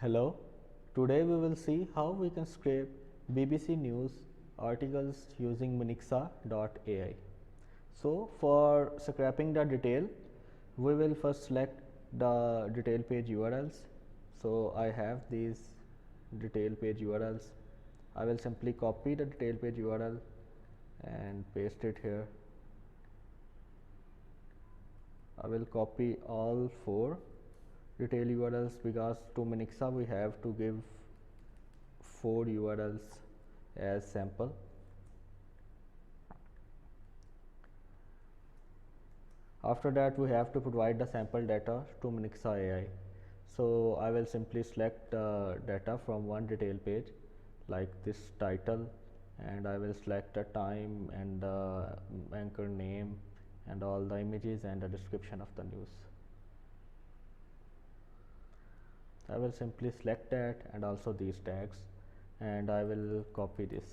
Hello, today we will see how we can scrape BBC News articles using Minexa.ai. So for scraping the detail, we will first select the detail page URLs. So I have these detail page URLs. I will simply copy the detail page URL and paste it here. I will copy all 4 detail URLs because to Minexa we have to give 4 URLs as sample. After that we have to provide the sample data to Minexa.ai. So I will simply select data from one detail page like this title, and I will select the time and the anchor name and all the images and the description of the news. I will simply select that and also these tags, and I will copy this.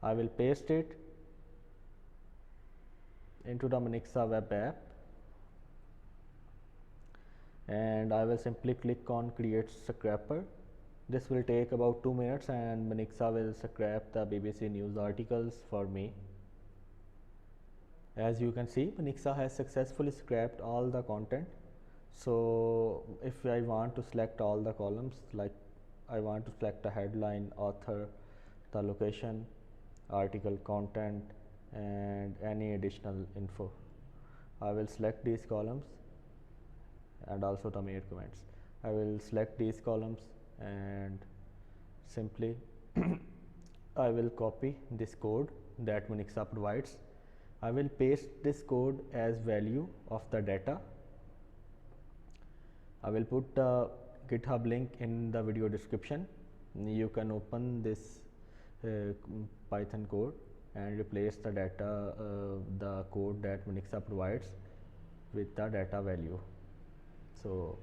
I will paste it into the Minexa web app, and I will simply click on create scraper. This will take about 2 minutes and Minexa will scrape the BBC News articles for me. As you can see, Minexa has successfully scraped all the content. So if I want to select all the columns, like I want to select the headline, author, the location, article content and any additional info, I will select these columns and also the main comments. I will select these columns and simply I will copy this code that Minexa provides. I will paste this code as value of the data. I will put the GitHub link in the video description. You can open this Python code and replace the data, the code that Minexa provides with the data value. So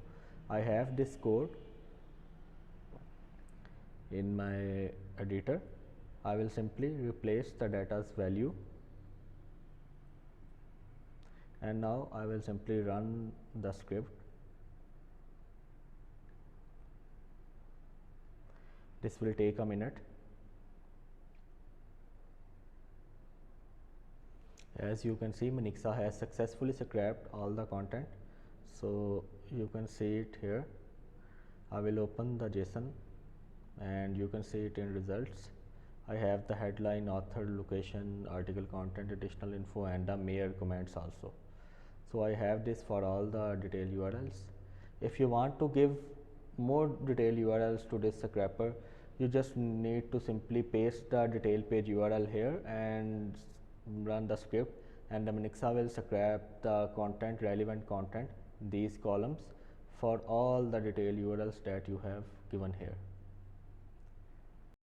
I have this code in my editor. I will simply replace the data's value, and now I will simply run the script. This will take a minute. As you can see, Minexa has successfully scraped all the content. So you can see it here. I will open the JSON and you can see it in results. I have the headline, author, location, article content, additional info and the mere comments also. So I have this for all the detail URLs. If you want to give more detail URLs to this scraper, you just need to simply paste the detail page URL here and run the script, and the Minexa will scrape the content, relevant content, these columns for all the detail URLs that you have given here.